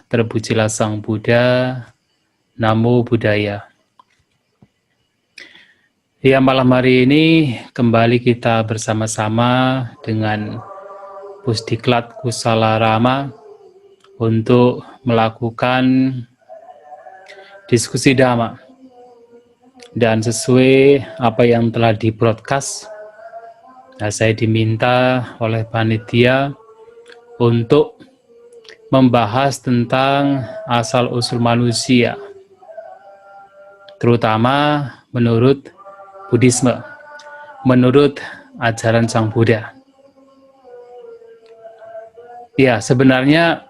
Terpujilah Sang Buddha, Namo Buddhaya. Ya, malam hari ini kembali kita bersama-sama dengan Pusdiklat Kusala Rama untuk melakukan diskusi Dhamma. Dan sesuai apa yang telah di-broadcast, saya diminta oleh panitia untuk membahas tentang asal-usul manusia, terutama menurut Buddhisme, menurut ajaran Sang Buddha. Ya, sebenarnya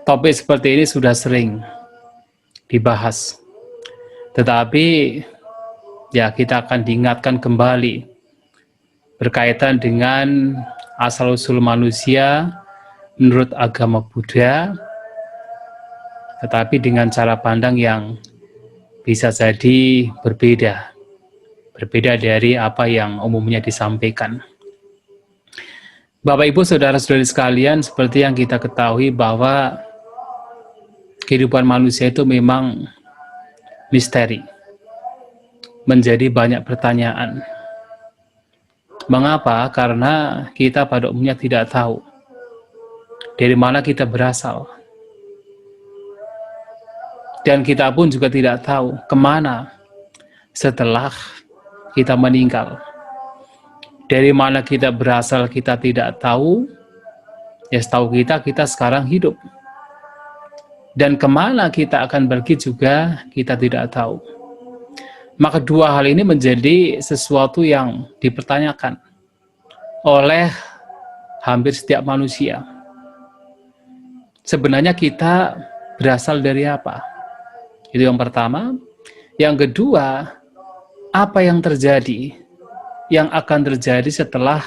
topik seperti ini sudah sering dibahas, tetapi ya kita akan diingatkan kembali berkaitan dengan asal-usul manusia menurut agama Buddha, tetapi dengan cara pandang yang bisa jadi berbeda dari apa yang umumnya disampaikan. Bapak Ibu Saudara-saudari sekalian, seperti yang kita ketahui bahwa kehidupan manusia itu memang misteri, menjadi banyak pertanyaan. Mengapa? Karena kita pada umumnya tidak tahu dari mana kita berasal. Dan kita pun juga tidak tahu kemana setelah kita meninggal. Dari mana kita berasal kita tidak tahu, ya setahu kita sekarang hidup. Dan kemana kita akan pergi juga kita tidak tahu. Maka dua hal ini menjadi sesuatu yang dipertanyakan oleh hampir setiap manusia. Sebenarnya kita berasal dari apa? Itu yang pertama. Yang kedua, apa yang terjadi, yang akan terjadi setelah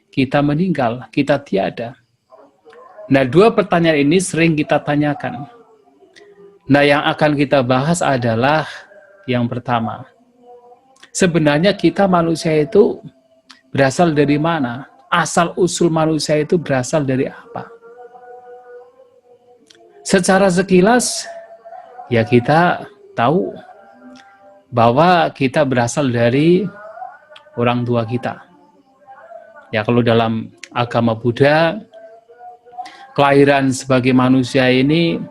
kita meninggal, kita tiada. Nah, dua pertanyaan ini sering kita tanyakan. Nah, yang akan kita bahas adalah yang pertama. Sebenarnya kita manusia itu berasal dari mana? Asal-usul manusia itu berasal dari apa? Secara sekilas, ya kita tahu bahwa kita berasal dari orang tua kita. Ya, kalau dalam agama Buddha, kelahiran sebagai manusia ini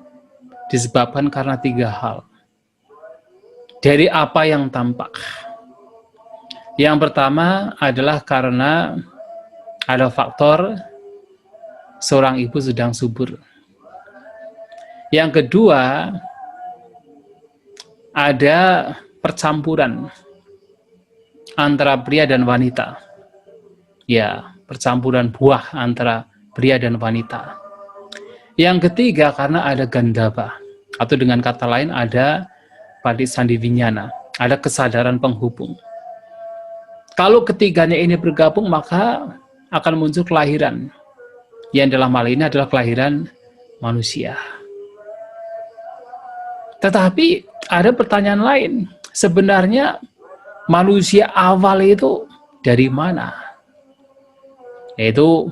disebabkan karena tiga hal. Dari apa yang tampak. Yang pertama adalah karena ada faktor seorang ibu sedang subur. Yang kedua, ada percampuran antara pria dan wanita. Ya, percampuran buah antara pria dan wanita. Yang ketiga, karena ada gandhava, atau dengan kata lain ada patisandhivinyana, ada kesadaran penghubung. Kalau ketiganya ini bergabung, maka akan muncul kelahiran, yang dalam hal ini adalah kelahiran manusia. Tetapi ada pertanyaan lain, sebenarnya manusia awal itu dari mana? Itu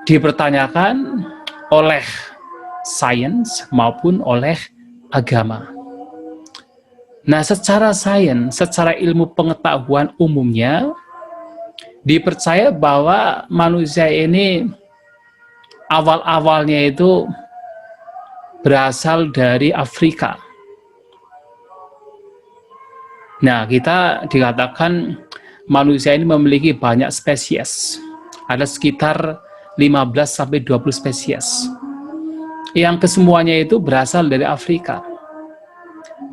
dipertanyakan oleh sains maupun oleh agama. Nah, secara sains, secara ilmu pengetahuan umumnya, dipercaya bahwa manusia ini awal-awalnya itu berasal dari Afrika. Nah, kita dikatakan manusia ini memiliki banyak spesies. Ada sekitar 15-20 spesies. Yang kesemuanya itu berasal dari Afrika.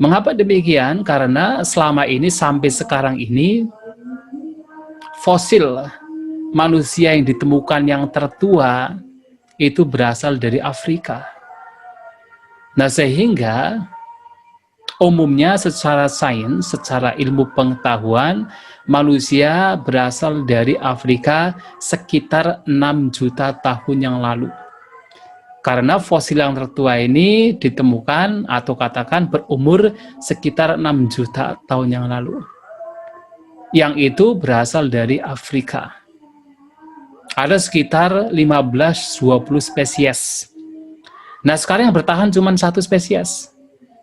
Mengapa demikian? Karena selama ini, sampai sekarang ini, fosil manusia yang ditemukan yang tertua itu berasal dari Afrika. Nah, sehingga umumnya secara sains, secara ilmu pengetahuan, manusia berasal dari Afrika sekitar 6 juta tahun yang lalu. Karena fosil yang tertua ini ditemukan atau katakan berumur sekitar 6 juta tahun yang lalu. Yang itu berasal dari Afrika. Ada sekitar 15-20 spesies Nah, sekarang yang bertahan cuma satu spesies,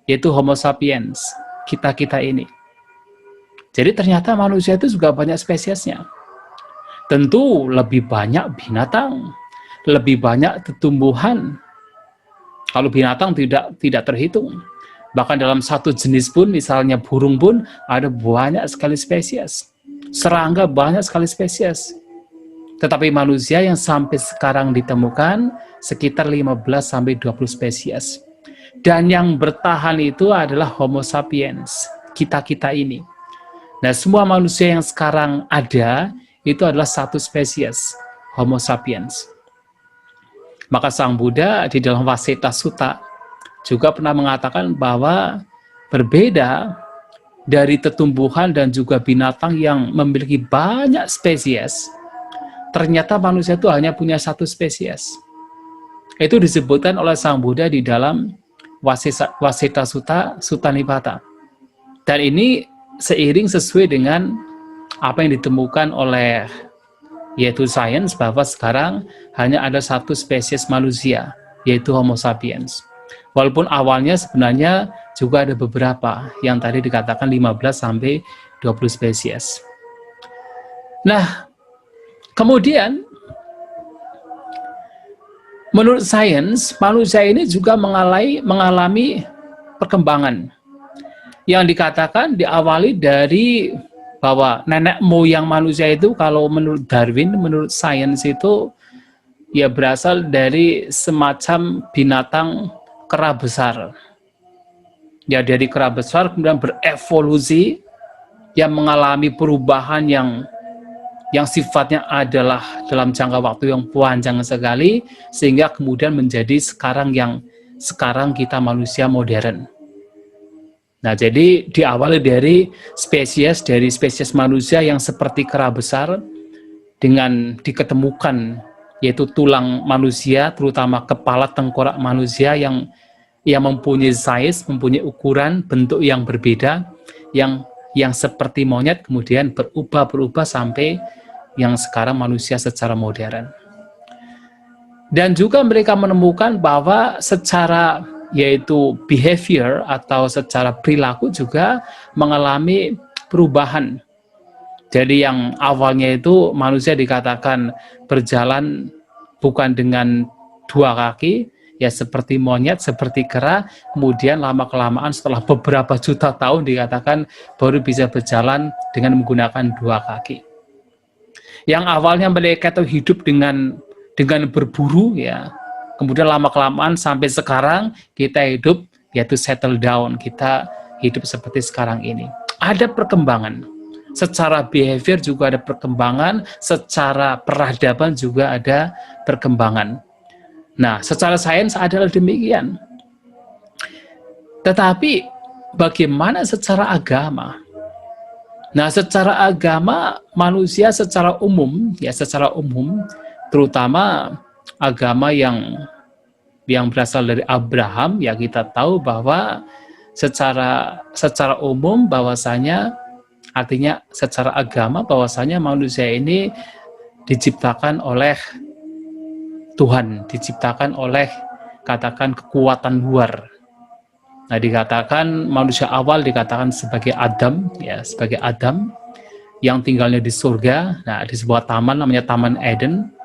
yaitu Homo sapiens, kita-kita ini. Jadi ternyata manusia itu juga banyak spesiesnya. Tentu lebih banyak binatang, lebih banyak tumbuhan. Kalau binatang tidak terhitung. Bahkan dalam satu jenis pun, misalnya burung pun, ada banyak sekali spesies. Serangga banyak sekali spesies. Tetapi manusia yang sampai sekarang ditemukan sekitar 15-20 spesies. Dan yang bertahan itu adalah Homo sapiens, kita-kita ini. Nah, semua manusia yang sekarang ada, itu adalah satu spesies, Homo sapiens. Maka Sang Buddha di dalam Vaseta Sutta juga pernah mengatakan bahwa berbeda dari tumbuhan dan juga binatang yang memiliki banyak spesies, ternyata manusia itu hanya punya satu spesies. Itu disebutkan oleh Sang Buddha di dalam Vaseta Sutta, Sutta Nipata. Dan ini seiring sesuai dengan apa yang ditemukan oleh yaitu sains, bahwa sekarang hanya ada satu spesies manusia, yaitu Homo sapiens. Walaupun awalnya sebenarnya juga ada beberapa yang tadi dikatakan 15-20 spesies. Nah, kemudian menurut sains, manusia ini juga mengalami perkembangan yang dikatakan diawali dari bahwa nenek moyang manusia itu, kalau menurut Darwin, menurut sains itu ya berasal dari semacam binatang kera besar. Ya, dari kera besar kemudian berevolusi yang mengalami perubahan yang sifatnya adalah dalam jangka waktu yang panjang sekali, sehingga kemudian menjadi sekarang kita manusia modern. Nah, jadi diawali dari spesies manusia yang seperti kera besar dengan diketemukan yaitu tulang manusia, terutama kepala tengkorak manusia yang mempunyai size, mempunyai ukuran, bentuk yang berbeda, yang seperti monyet, kemudian berubah sampai yang sekarang manusia secara modern. Dan juga mereka menemukan bahwa secara yaitu behavior atau secara perilaku juga mengalami perubahan. Jadi yang awalnya itu manusia dikatakan berjalan bukan dengan dua kaki, ya seperti monyet, seperti kera, kemudian lama-kelamaan setelah beberapa juta tahun dikatakan baru bisa berjalan dengan menggunakan dua kaki. Yang awalnya mereka itu hidup dengan berburu, ya, kemudian lama-kelamaan sampai sekarang kita hidup yaitu settle down, kita hidup seperti sekarang ini. Ada perkembangan, secara behavior juga ada perkembangan, secara peradaban juga ada perkembangan. Nah, secara sains adalah demikian. Tetapi bagaimana secara agama? Nah, secara agama manusia secara umum, ya secara umum, terutama agama yang berasal dari Abraham, ya kita tahu bahwa secara umum bahwasanya, artinya secara agama bahwasanya manusia ini diciptakan oleh Tuhan, diciptakan oleh katakan kekuatan luar. Nah, dikatakan manusia awal dikatakan sebagai Adam, ya sebagai Adam yang tinggalnya di surga. Nah, di sebuah taman namanya Taman Eden.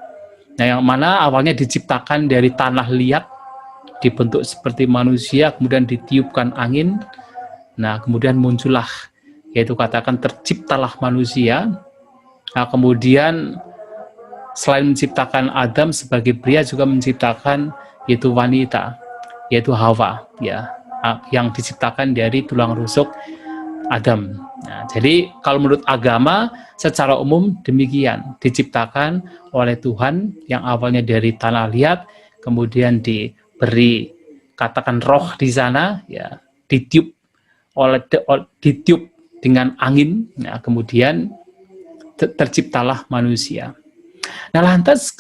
Nah, yang mana awalnya diciptakan dari tanah liat, dibentuk seperti manusia, kemudian ditiupkan angin. Nah, kemudian muncullah, yaitu katakan terciptalah manusia. Nah, kemudian selain menciptakan Adam sebagai pria, juga menciptakan yaitu wanita, yaitu Hawa, ya, yang diciptakan dari tulang rusuk Adam. Nah, jadi kalau menurut agama secara umum demikian, diciptakan oleh Tuhan yang awalnya dari tanah liat, kemudian diberi katakan roh di sana, ya, ditiup dengan angin, nah, kemudian terciptalah manusia. Nah, lantas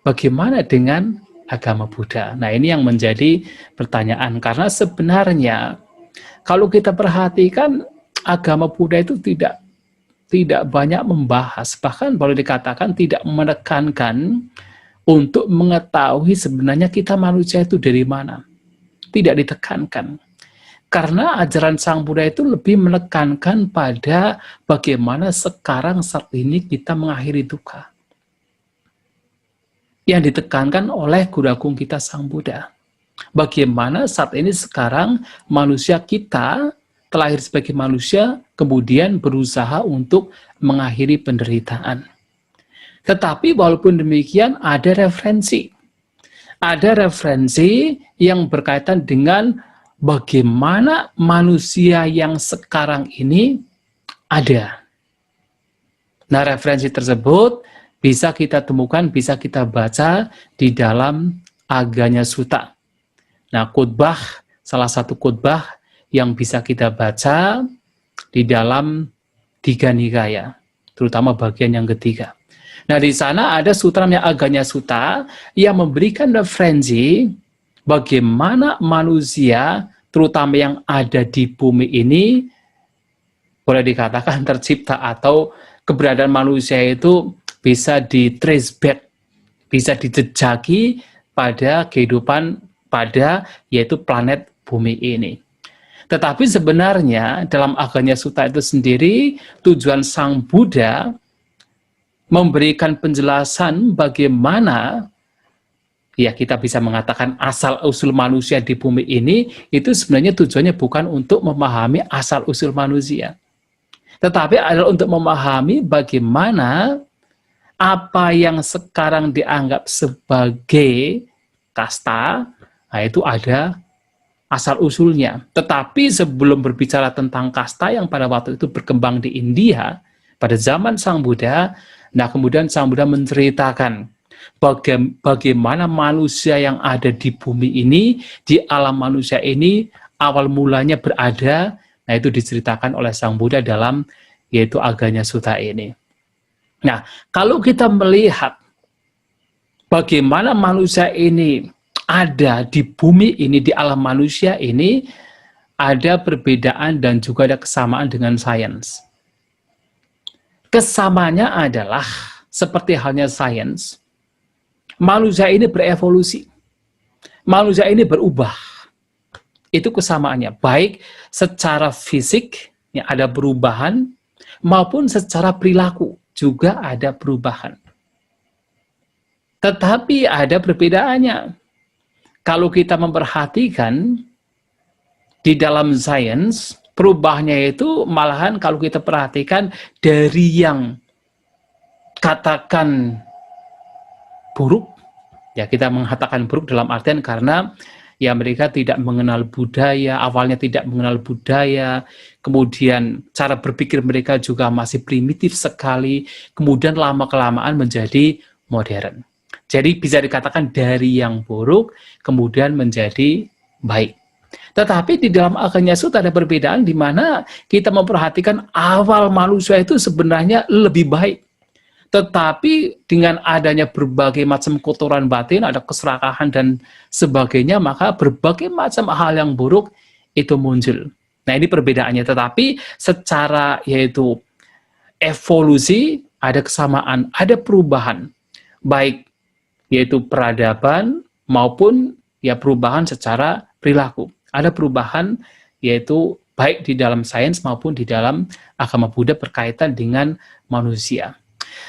bagaimana dengan agama Buddha? Nah, ini yang menjadi pertanyaan, karena sebenarnya kalau kita perhatikan agama Buddha itu tidak banyak membahas, bahkan boleh dikatakan tidak menekankan untuk mengetahui sebenarnya kita manusia itu dari mana. Tidak ditekankan. Karena ajaran Sang Buddha itu lebih menekankan pada bagaimana sekarang saat ini kita mengakhiri duka. Yang ditekankan oleh Guru Agung kita Sang Buddha. Bagaimana saat ini sekarang manusia kita terlahir sebagai manusia, kemudian berusaha untuk mengakhiri penderitaan. Tetapi walaupun demikian ada referensi. Ada referensi yang berkaitan dengan bagaimana manusia yang sekarang ini ada. Nah, referensi tersebut bisa kita temukan, bisa kita baca di dalam Aganya Sutta. Nah, khotbah, salah satu khotbah yang bisa kita baca di dalam Digha Nikaya, terutama bagian yang ketiga. Nah, di sana ada sutra yang Aganya Sutta yang memberikan referensi bagaimana manusia, terutama yang ada di bumi ini, boleh dikatakan tercipta atau keberadaan manusia itu bisa di-trace back, bisa dijejaki pada kehidupan pada yaitu planet bumi ini. Tetapi sebenarnya dalam Aganya Sutta itu sendiri, tujuan Sang Buddha memberikan penjelasan bagaimana ya kita bisa mengatakan asal-usul manusia di bumi ini, itu sebenarnya tujuannya bukan untuk memahami asal-usul manusia, tetapi adalah untuk memahami bagaimana apa yang sekarang dianggap sebagai kasta, nah itu ada asal-usulnya. Tetapi sebelum berbicara tentang kasta yang pada waktu itu berkembang di India, pada zaman Sang Buddha, nah kemudian Sang Buddha menceritakan bagaimana manusia yang ada di bumi ini, di alam manusia ini, awal mulanya berada, nah itu diceritakan oleh Sang Buddha dalam yaitu Aganya Sutta ini. Nah, kalau kita melihat bagaimana manusia ini ada di bumi ini, di alam manusia ini, ada perbedaan dan juga ada kesamaan dengan sains. Kesamaannya adalah, seperti halnya sains, manusia ini berevolusi. Manusia ini berubah. Itu kesamaannya, baik secara fisik, yang ada perubahan, maupun secara perilaku, juga ada perubahan. Tetapi ada perbedaannya. Kalau kita memperhatikan di dalam sains, perubahannya itu malahan kalau kita perhatikan dari yang katakan buruk, ya kita mengatakan buruk dalam artian karena ya mereka tidak mengenal budaya, awalnya tidak mengenal budaya, kemudian cara berpikir mereka juga masih primitif sekali, kemudian lama-kelamaan menjadi modern. Jadi bisa dikatakan dari yang buruk, kemudian menjadi baik. Tetapi di dalam Aganya Sutta ada perbedaan di mana kita memperhatikan awal manusia itu sebenarnya lebih baik. Tetapi dengan adanya berbagai macam kotoran batin, ada keserakahan dan sebagainya, maka berbagai macam hal yang buruk itu muncul. Nah ini perbedaannya, tetapi secara yaitu evolusi ada kesamaan, ada perubahan, baik yaitu peradaban maupun ya perubahan secara perilaku. Ada perubahan yaitu baik di dalam sains maupun di dalam agama Buddha berkaitan dengan manusia.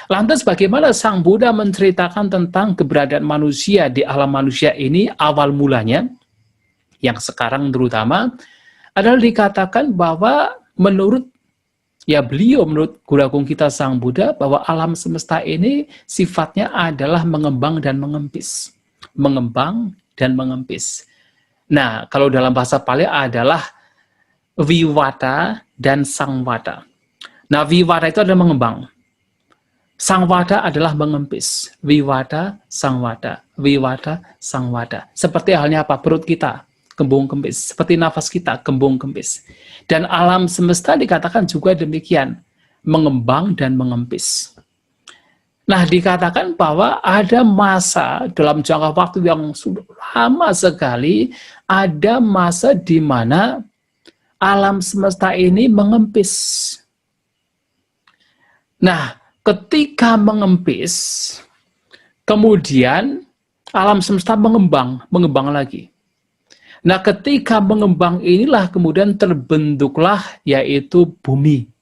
Lantas bagaimana Sang Buddha menceritakan tentang keberadaan manusia di alam manusia ini awal mulanya, yang sekarang terutama, adalah dikatakan bahwa menurut Guru Agung kita Sang Buddha, bahwa alam semesta ini sifatnya adalah mengembang dan mengempis. Mengembang dan mengempis. Nah, kalau dalam bahasa Pali adalah Viwata dan Sangwata. Nah, Viwata itu adalah mengembang. Sangwata adalah mengempis. Viwata, Sangwata. Viwata, Sangwata. Seperti halnya apa? Perut kita, kembung kempis. Seperti nafas kita, kembung kempis. Dan alam semesta dikatakan juga demikian. Mengembang dan mengempis. Nah, dikatakan bahwa ada masa dalam jangka waktu yang sudah lama sekali, ada masa di mana alam semesta ini mengempis. Nah, ketika mengempis, Kemudian alam semesta mengembang lagi. Nah, ketika mengembang inilah kemudian terbentuklah yaitu bumi.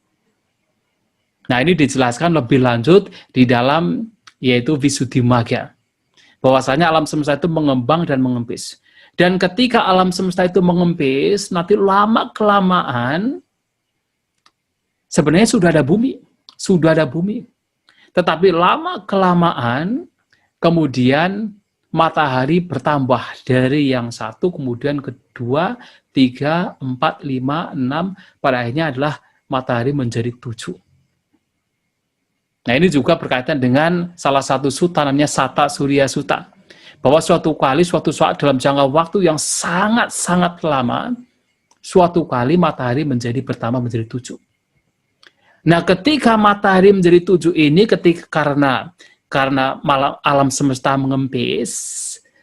Nah, ini dijelaskan lebih lanjut di dalam yaitu Visuddhimagga. Bahwasanya alam semesta itu mengembang dan mengempis. Dan ketika alam semesta itu mengempis, nanti lama-kelamaan sebenarnya sudah ada bumi. Tetapi lama-kelamaan kemudian matahari bertambah dari yang satu, kemudian kedua, 3, 4, 5, 6, pada akhirnya adalah matahari menjadi 7. Nah, ini juga berkaitan dengan salah satu sutta namanya Sata Surya Sutta. Bahwa suatu saat dalam jangka waktu yang sangat-sangat lama, suatu kali matahari bertambah menjadi 7. Nah, ketika matahari menjadi 7 ini, karena alam semesta mengempis,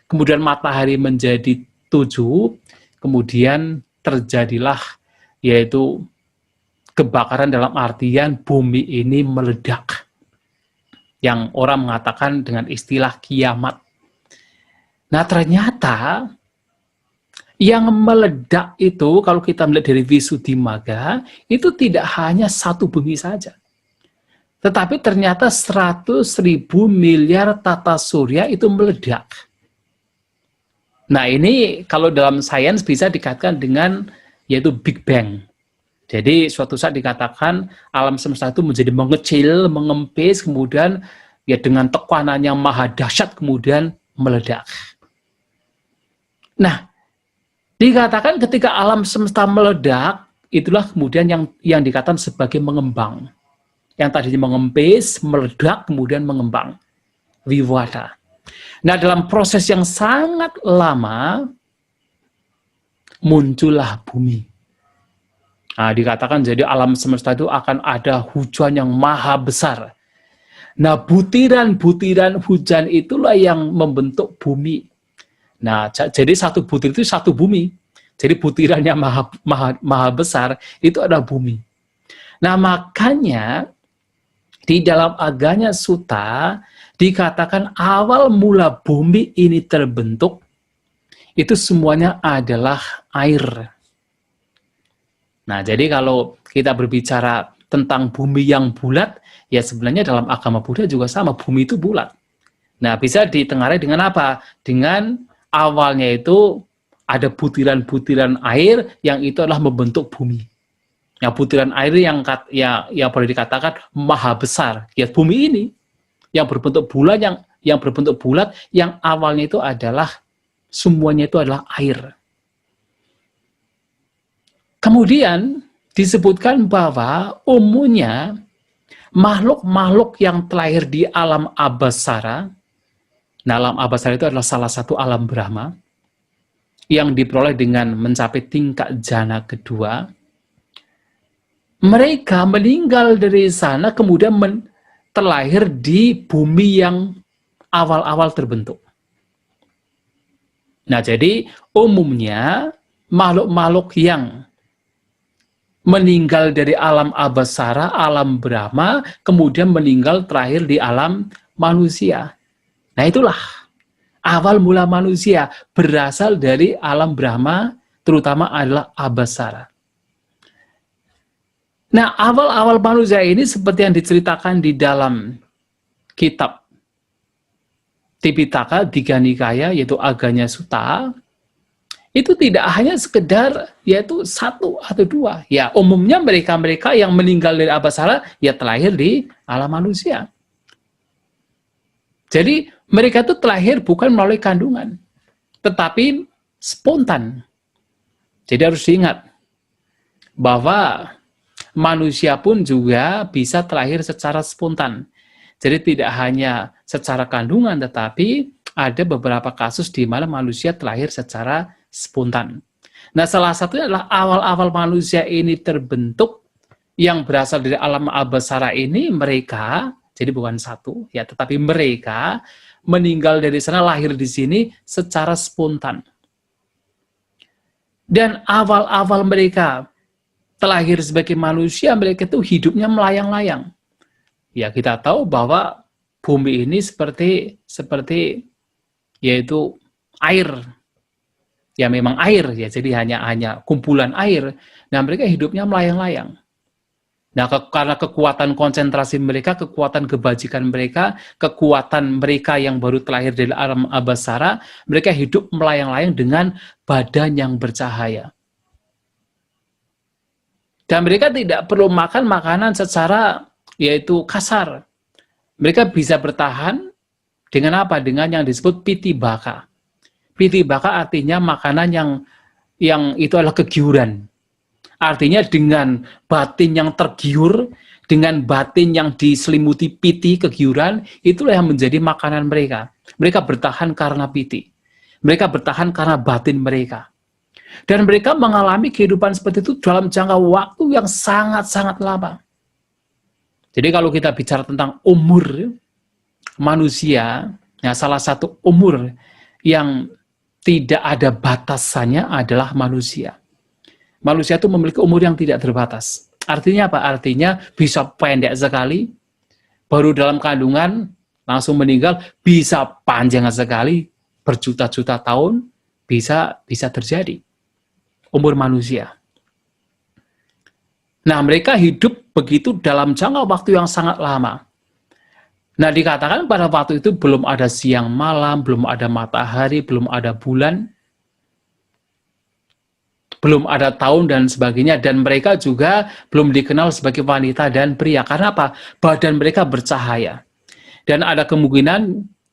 kemudian matahari menjadi 7, kemudian terjadilah yaitu kebakaran dalam artian bumi ini meledak. Yang orang mengatakan dengan istilah kiamat. Nah, ternyata yang meledak itu, kalau kita melihat dari Visuddhimagga, itu tidak hanya satu bumi saja. Tetapi ternyata 100.000 miliar tata surya itu meledak. Nah, ini kalau dalam sains bisa dikaitkan dengan yaitu Big Bang. Jadi suatu saat dikatakan alam semesta itu menjadi mengecil, mengempis, kemudian ya dengan tekanan yang maha dahsyat kemudian meledak. Nah, dikatakan ketika alam semesta meledak, itulah kemudian yang dikatakan sebagai mengembang. Yang tadinya mengempis, meledak, kemudian mengembang. Vivata. Nah, dalam proses yang sangat lama, muncullah bumi. Nah, dikatakan jadi alam semesta itu akan ada hujan yang maha besar. Nah, butiran-butiran hujan itulah yang membentuk bumi. Nah, jadi satu butir itu satu bumi. Jadi butirannya maha besar, itu ada bumi. Nah, makanya di dalam Aganya Sutta dikatakan awal mula bumi ini terbentuk, itu semuanya adalah air. Nah, jadi kalau kita berbicara tentang bumi yang bulat, ya sebenarnya dalam agama Buddha juga sama, bumi itu bulat. Nah, bisa ditengarai dengan apa? Dengan awalnya itu ada butiran-butiran air yang itu adalah membentuk bumi. Nah, butiran air yang boleh dikatakan maha besar. Ya, bumi ini yang berbentuk bulat, yang awalnya itu adalah semuanya itu adalah air. Kemudian disebutkan bahwa umumnya makhluk-makhluk yang terlahir di alam Abhasara, nah alam Abhasara itu adalah salah satu alam Brahma, yang diperoleh dengan mencapai tingkat jana kedua, mereka meninggal dari sana kemudian terlahir di bumi yang awal-awal terbentuk. Nah, jadi umumnya makhluk-makhluk yang meninggal dari alam Abhasara, alam Brahma, kemudian meninggal terakhir di alam manusia. Nah, itulah awal mula manusia berasal dari alam Brahma, terutama adalah Abhasara. Nah, awal-awal manusia ini seperti yang diceritakan di dalam kitab Tipitaka Digha Nikaya, yaitu Aganya Sutta, itu tidak hanya sekedar yaitu satu atau dua. Ya, umumnya mereka-mereka yang meninggal dari Abhasara ya terlahir di alam manusia. Jadi mereka itu terlahir bukan melalui kandungan, tetapi spontan. Jadi harus diingat bahwa manusia pun juga bisa terlahir secara spontan. Jadi tidak hanya secara kandungan, tetapi ada beberapa kasus di mana manusia terlahir secara spontan. Nah, salah satunya adalah awal-awal manusia ini terbentuk yang berasal dari alam Abhasara ini, mereka, jadi bukan satu, ya, tetapi mereka meninggal dari sana, lahir di sini secara spontan. Dan awal-awal mereka terlahir sebagai manusia, mereka itu hidupnya melayang-layang. Ya, kita tahu bahwa bumi ini seperti yaitu air. Ya memang air ya, jadi hanya kumpulan air. Nah, mereka hidupnya melayang-layang. Nah, karena kekuatan konsentrasi mereka, kekuatan kebajikan mereka, kekuatan mereka yang baru terlahir dari alam abasara, mereka hidup melayang-layang dengan badan yang bercahaya. Dan mereka tidak perlu makan makanan secara yaitu kasar. Mereka bisa bertahan dengan apa? Dengan yang disebut piti baka. Piti baka artinya makanan yang itu adalah kegiuran. Artinya dengan batin yang tergiur, dengan batin yang diselimuti piti, kegiuran, itulah yang menjadi makanan mereka. Mereka bertahan karena piti. Mereka bertahan karena batin mereka. Dan mereka mengalami kehidupan seperti itu dalam jangka waktu yang sangat-sangat lama. Jadi kalau kita bicara tentang umur manusia, ya salah satu umur yang tidak ada batasannya adalah manusia. Manusia itu memiliki umur yang tidak terbatas. Artinya apa? Artinya bisa pendek sekali, baru dalam kandungan, langsung meninggal, bisa panjang sekali, berjuta-juta tahun, bisa terjadi. Umur manusia. Nah, mereka hidup begitu dalam jangka waktu yang sangat lama. Nah, dikatakan pada waktu itu belum ada siang malam, belum ada matahari, belum ada bulan, belum ada tahun dan sebagainya, dan mereka juga belum dikenal sebagai wanita dan pria. Karena apa? Badan mereka bercahaya. Dan ada kemungkinan,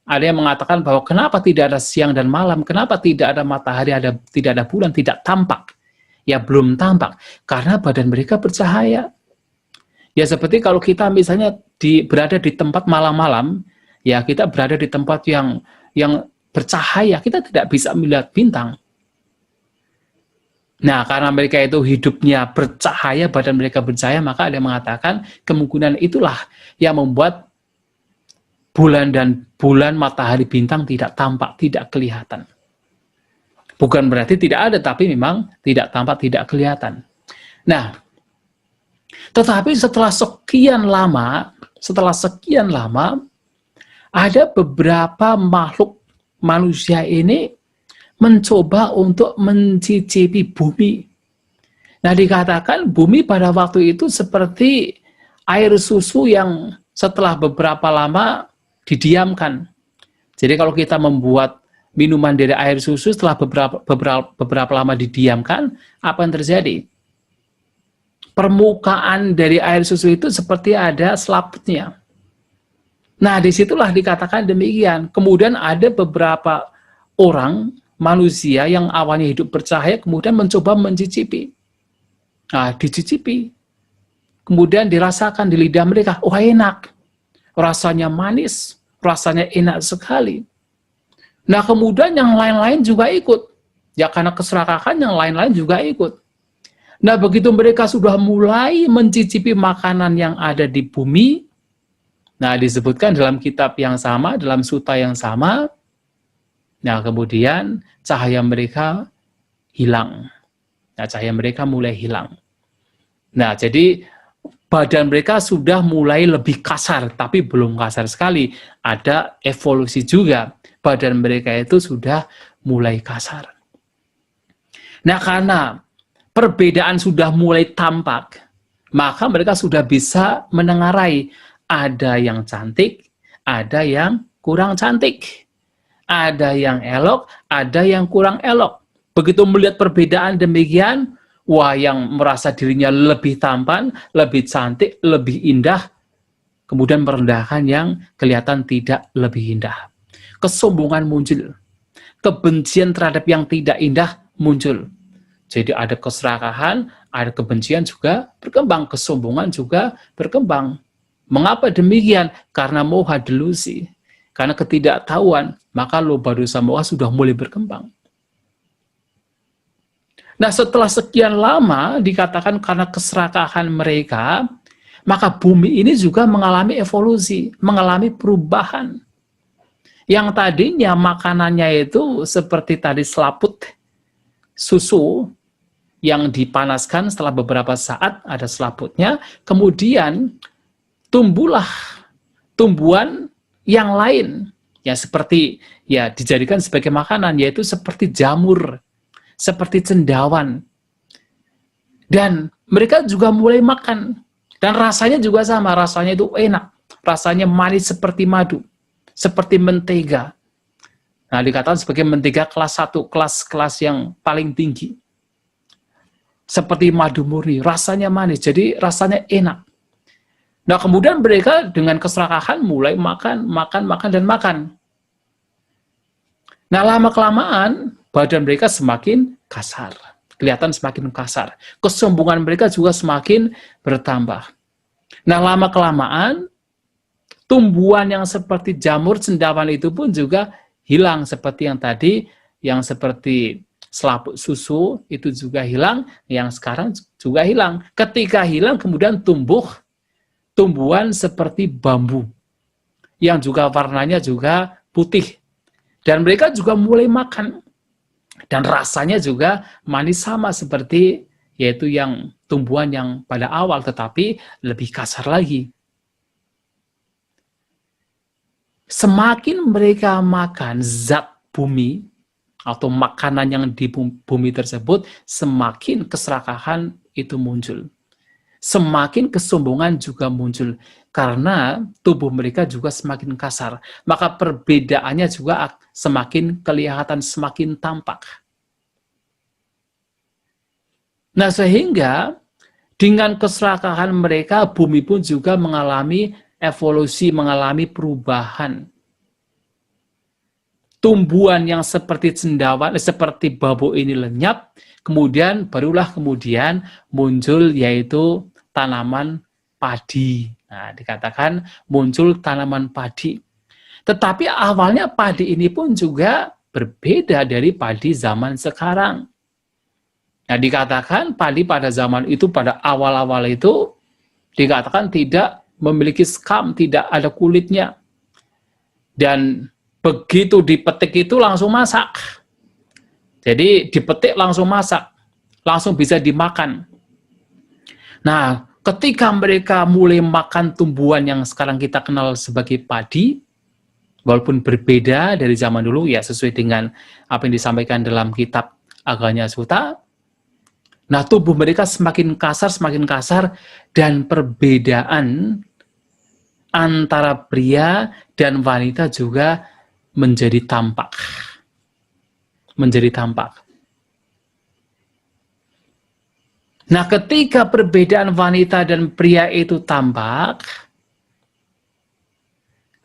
ada yang mengatakan bahwa kenapa tidak ada siang dan malam, kenapa tidak ada matahari, tidak ada bulan, tidak tampak. Ya belum tampak, karena badan mereka bercahaya. Ya seperti kalau kita misalnya berada di tempat malam-malam, ya kita berada di tempat yang bercahaya, kita tidak bisa melihat bintang. Nah, karena mereka itu hidupnya bercahaya, badan mereka bercahaya, maka ada yang mengatakan kemungkinan itulah yang membuat bulan, matahari, bintang tidak tampak, tidak kelihatan. Bukan berarti tidak ada, tapi memang tidak tampak, tidak kelihatan. Nah, tetapi setelah sekian lama, ada beberapa makhluk manusia ini mencoba untuk mencicipi bumi. Nah, dikatakan bumi pada waktu itu seperti air susu yang setelah beberapa lama didiamkan. Jadi kalau kita membuat minuman dari air susu setelah beberapa lama didiamkan, apa yang terjadi? Permukaan dari air susu itu seperti ada selaputnya. Nah, disitulah dikatakan demikian. Kemudian ada beberapa orang manusia yang awalnya hidup bercahaya kemudian mencoba mencicipi. Nah, dicicipi. Kemudian dirasakan di lidah mereka, oh enak. Rasanya manis, rasanya enak sekali. Nah, kemudian yang lain-lain juga ikut. Ya karena keserakahan yang lain-lain juga ikut. Nah, begitu mereka sudah mulai mencicipi makanan yang ada di bumi, nah disebutkan dalam kitab yang sama, dalam sutta yang sama, nah, kemudian cahaya mereka hilang. Nah, cahaya mereka mulai hilang. Nah, jadi badan mereka sudah mulai lebih kasar, tapi belum kasar sekali. Ada evolusi juga. Badan mereka itu sudah mulai kasar. Nah, karena perbedaan sudah mulai tampak, maka mereka sudah bisa menengarai ada yang cantik, ada yang kurang cantik. Ada yang elok, ada yang kurang elok. Begitu melihat perbedaan demikian, wah yang merasa dirinya lebih tampan, lebih cantik, lebih indah, kemudian merendahkan yang kelihatan tidak lebih indah. Kesombongan muncul. Kebencian terhadap yang tidak indah muncul. Jadi ada keserakahan, ada kebencian juga berkembang, kesombongan juga berkembang. Mengapa demikian? Karena moha delusi. Karena ketidaktahuan, maka loba dosa moha sudah mulai berkembang. Nah, setelah sekian lama dikatakan karena keserakahan mereka, maka bumi ini juga mengalami evolusi, mengalami perubahan. Yang tadinya makanannya itu seperti tadi selaput susu yang dipanaskan setelah beberapa saat ada selaputnya, kemudian tumbuhlah tumbuhan yang lain yang seperti ya dijadikan sebagai makanan, yaitu seperti jamur, seperti cendawan. Dan mereka juga mulai makan. Dan rasanya juga sama, rasanya itu enak. Rasanya manis seperti madu, seperti mentega. Nah, dikatakan sebagai mentega kelas 1, kelas yang paling tinggi. Seperti madu murni, rasanya manis, jadi rasanya enak. Nah, kemudian mereka dengan keserakahan mulai makan, dan makan. Nah, lama-kelamaan, badan mereka semakin kasar. Kelihatan semakin kasar. Kesombongan mereka juga semakin bertambah. Nah, lama-kelamaan, tumbuhan yang seperti jamur cendawan itu pun juga hilang, seperti yang tadi, yang seperti selaput susu itu juga hilang, yang sekarang juga hilang. Ketika hilang, kemudian tumbuhan seperti bambu, yang juga warnanya juga putih. Dan mereka juga mulai makan. Dan rasanya juga manis sama seperti yaitu yang tumbuhan yang pada awal, tetapi lebih kasar lagi. Semakin mereka makan zat bumi atau makanan yang di bumi tersebut, semakin keserakahan itu muncul. Semakin kesombongan juga muncul, karena tubuh mereka juga semakin kasar. Maka perbedaannya juga semakin kelihatan, semakin tampak. Nah, sehingga dengan keserakahan mereka, bumi pun juga mengalami evolusi, mengalami perubahan. Tumbuhan yang seperti cendawan, seperti bambu ini lenyap, barulah kemudian muncul yaitu tanaman padi. Nah, dikatakan muncul tanaman padi. Tetapi awalnya padi ini pun juga berbeda dari padi zaman sekarang. Nah, dikatakan padi pada zaman itu, pada awal-awal itu, dikatakan tidak memiliki skam, tidak ada kulitnya. Dan begitu dipetik itu langsung masak. Jadi dipetik langsung masak, langsung bisa dimakan. Nah, ketika mereka mulai makan tumbuhan yang sekarang kita kenal sebagai padi, walaupun berbeda dari zaman dulu, ya sesuai dengan apa yang disampaikan dalam kitab Aganya Sutta, nah tubuh mereka semakin kasar, dan perbedaan antara pria dan wanita juga menjadi tampak. Nah, ketika perbedaan wanita dan pria itu tampak,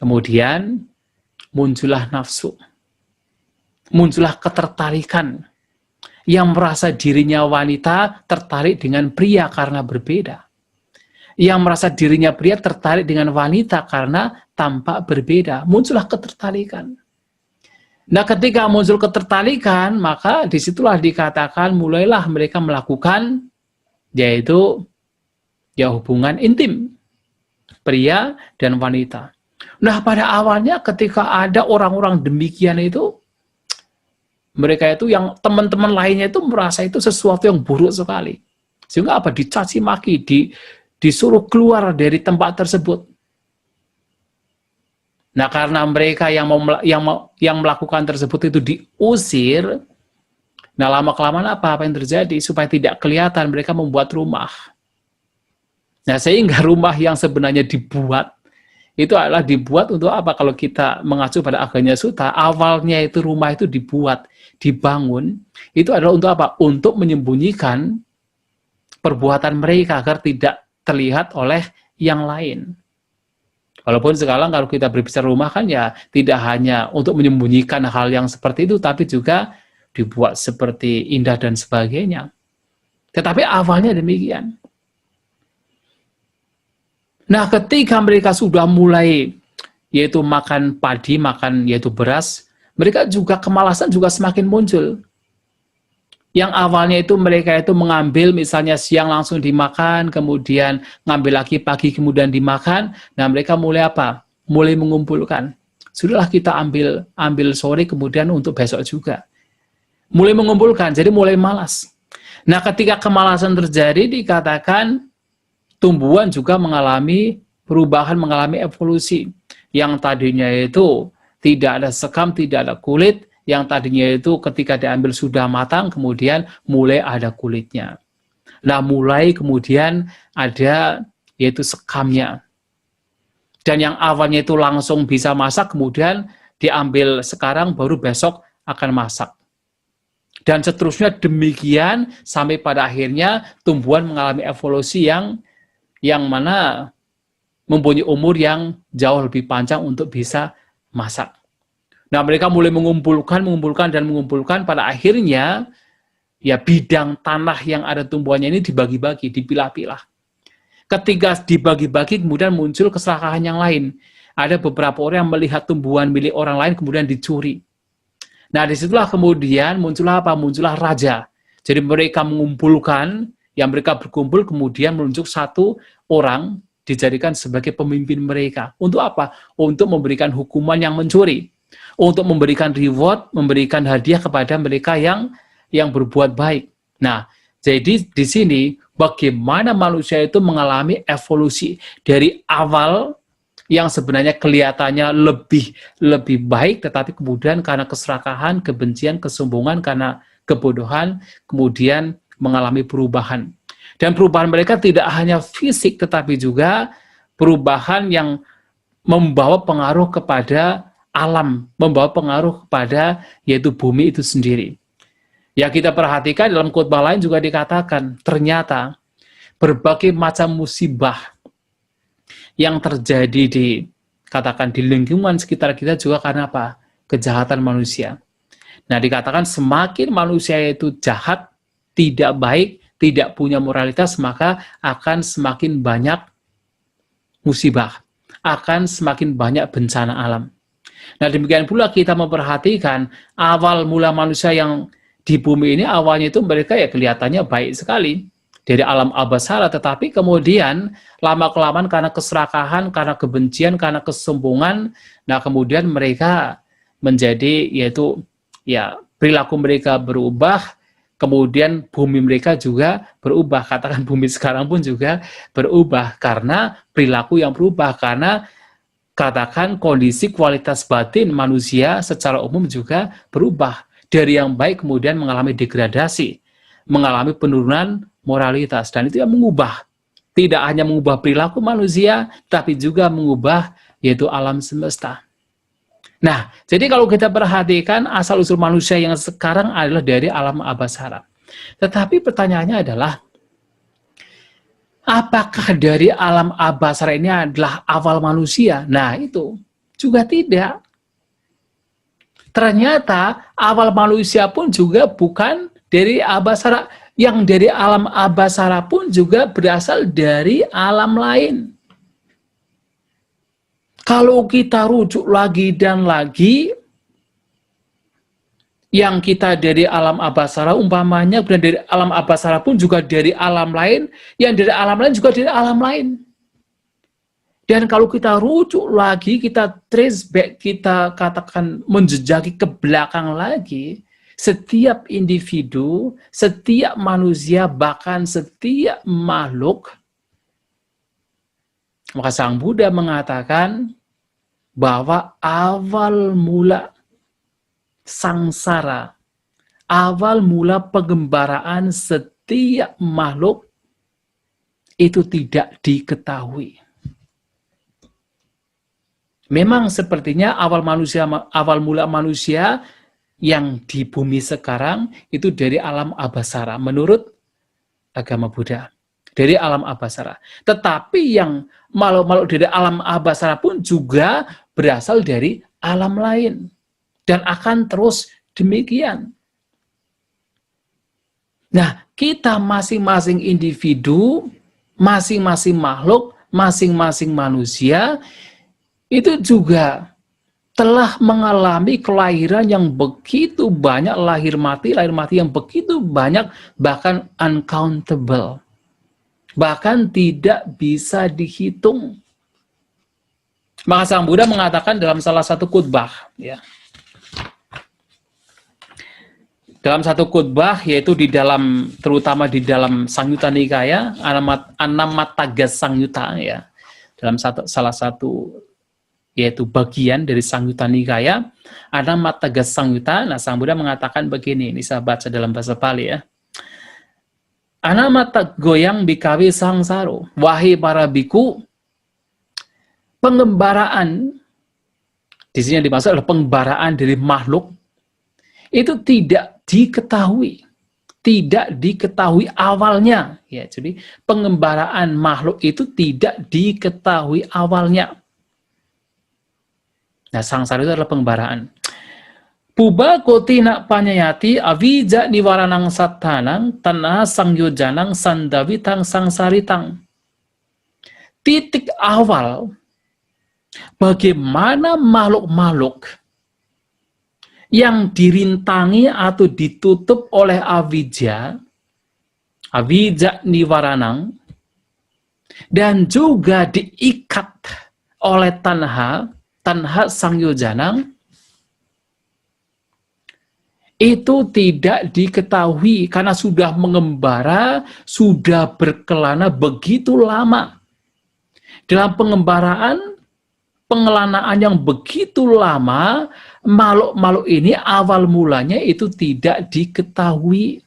kemudian muncullah nafsu, muncullah ketertarikan, yang merasa dirinya wanita tertarik dengan pria karena berbeda. Yang merasa dirinya pria tertarik dengan wanita karena tampak berbeda. Muncullah ketertarikan. Nah, ketika muncul ketertarikan, maka disitulah dikatakan mulailah mereka melakukan yaitu ya hubungan intim pria dan wanita. Nah, pada awalnya ketika ada orang-orang demikian itu, mereka itu yang teman-teman lainnya itu merasa itu sesuatu yang buruk sekali. Sehingga apa? Dicaci maki, disuruh keluar dari tempat tersebut. Nah, karena mereka yang melakukan tersebut itu diusir, nah lama-kelamaan apa yang terjadi? Supaya tidak kelihatan, mereka membuat rumah. Nah, sehingga rumah yang sebenarnya dibuat, itu adalah dibuat untuk apa? Kalau kita mengacu pada Aganya Sutta, awalnya itu rumah itu dibangun, itu adalah untuk apa? Untuk menyembunyikan perbuatan mereka agar tidak terlihat oleh yang lain. Walaupun sekarang kalau kita berbicara rumah kan ya tidak hanya untuk menyembunyikan hal yang seperti itu, tapi juga dibuat seperti indah dan sebagainya. Tetapi awalnya demikian. Nah, ketika mereka sudah mulai yaitu makan padi, makan yaitu beras, mereka juga kemalasan juga semakin muncul. Yang awalnya itu mereka itu mengambil misalnya siang langsung dimakan, kemudian ngambil lagi pagi kemudian dimakan. Nah, mereka mulai apa? Mulai mengumpulkan. Sudahlah kita ambil sore kemudian untuk besok juga. Mulai mengumpulkan, jadi mulai malas. Nah, ketika kemalasan terjadi dikatakan tumbuhan juga mengalami perubahan, mengalami evolusi. yang tadinya itu tidak ada sekam, tidak ada kulit, yang tadinya itu ketika diambil sudah matang, kemudian mulai ada kulitnya. Nah, mulai kemudian ada yaitu sekamnya. Dan yang awalnya itu langsung bisa masak, kemudian diambil sekarang, baru besok akan masak. Dan seterusnya demikian, sampai pada akhirnya tumbuhan mengalami evolusi yang mana mempunyai umur yang jauh lebih panjang untuk bisa masak. Nah, mereka mulai mengumpulkan, pada akhirnya ya bidang tanah yang ada tumbuhannya ini dibagi-bagi, dipilah-pilah. Ketika dibagi-bagi, kemudian muncul keserakahan yang lain. Ada beberapa orang yang melihat tumbuhan milik orang lain, kemudian dicuri. Nah, disitulah kemudian muncullah apa? Muncullah raja. Jadi mereka mengumpulkan, yang mereka berkumpul, kemudian menunjuk satu orang, dijadikan sebagai pemimpin mereka. Untuk apa? Untuk memberikan hukuman yang mencuri. Untuk memberikan reward, memberikan hadiah kepada mereka yang berbuat baik. Nah, jadi di sini bagaimana manusia itu mengalami evolusi dari awal yang sebenarnya kelihatannya lebih baik, tetapi kemudian karena keserakahan, kebencian, kesombongan, karena kebodohan, kemudian mengalami perubahan. Dan perubahan mereka tidak hanya fisik, tetapi juga perubahan yang membawa pengaruh kepada alam, membawa pengaruh kepada yaitu bumi itu sendiri. Ya, kita perhatikan dalam khotbah lain juga dikatakan, ternyata berbagai macam musibah yang terjadi di lingkungan sekitar kita juga karena apa? Kejahatan manusia. Nah, dikatakan semakin manusia itu jahat, tidak baik, tidak punya moralitas, maka akan semakin banyak musibah, akan semakin banyak bencana alam. Nah, demikian pula kita memperhatikan awal mula manusia yang di bumi ini, awalnya itu mereka ya kelihatannya baik sekali dari alam abasara, tetapi kemudian lama-kelamaan karena keserakahan, karena kebencian, karena kesombongan, nah kemudian mereka menjadi yaitu ya perilaku mereka berubah, kemudian bumi mereka juga berubah. Katakan bumi sekarang pun juga berubah karena perilaku yang berubah, karena katakan kondisi kualitas batin manusia secara umum juga berubah. Dari yang baik kemudian mengalami degradasi, mengalami penurunan moralitas, dan itu yang mengubah. Tidak hanya mengubah perilaku manusia, tapi juga mengubah yaitu alam semesta. Nah, jadi kalau kita perhatikan asal-usul manusia yang sekarang adalah dari alam abasara. Tetapi pertanyaannya adalah, apakah dari alam abasara ini adalah awal manusia? Nah, itu juga tidak. Ternyata awal manusia pun juga bukan dari abasara. Yang dari alam abasara pun juga berasal dari alam lain. Kalau kita rujuk lagi dan lagi, yang kita dari alam abasara umpamanya, dan dari alam abasara pun juga dari alam lain, yang dari alam lain juga dari alam lain. Dan kalau kita rujuk lagi, kita trace back, kita katakan menjejaki ke belakang lagi, setiap individu, setiap manusia, bahkan setiap makhluk, maka Sang Buddha mengatakan bahwa awal mula sangsara, awal mula pengembaraan setiap makhluk itu tidak diketahui. Memang sepertinya awal mula manusia yang di bumi sekarang itu dari alam abasara, menurut agama Buddha, dari alam abasara. Tetapi yang makhluk-makhluk dari alam abasara pun juga berasal dari alam lain, dan akan terus demikian. Nah, kita masing-masing individu, masing-masing makhluk, masing-masing manusia, itu juga telah mengalami kelahiran yang begitu banyak, lahir mati yang begitu banyak, bahkan uncountable, bahkan tidak bisa dihitung. Maka Sang Buddha mengatakan dalam salah satu khotbah, ya, dalam satu khotbah, yaitu di dalam, terutama di dalam Sangyutta Nikaya, Anamataga Sangyutta, ya, dalam salah satu yaitu bagian dari Sangyutta Nikaya, Anamataga Sangyutta. Nah, Sang Buddha mengatakan begini, ini saya baca dalam bahasa Pali ya. Anamata goyang bikawi sangsaro, wahai para biku, pengembaraan, di sini yang dimaksud adalah pengembaraan dari makhluk, itu tidak diketahui. Tidak diketahui awalnya. Ya, jadi pengembaraan makhluk itu tidak diketahui awalnya. Nah, sangsara itu adalah pengembaraan. Puba kotina panyayati avija niwaranang satanang tanah sangyojanang sandavitang sangsaritang. Titik awal bagaimana makhluk-makhluk yang dirintangi atau ditutup oleh avija niwaranang, dan juga diikat oleh tanha sangyojanang, itu tidak diketahui karena sudah mengembara, sudah berkelana begitu lama. Dalam pengembaraan, pengelanaan yang begitu lama, makhluk-makhluk ini awal mulanya itu tidak diketahui.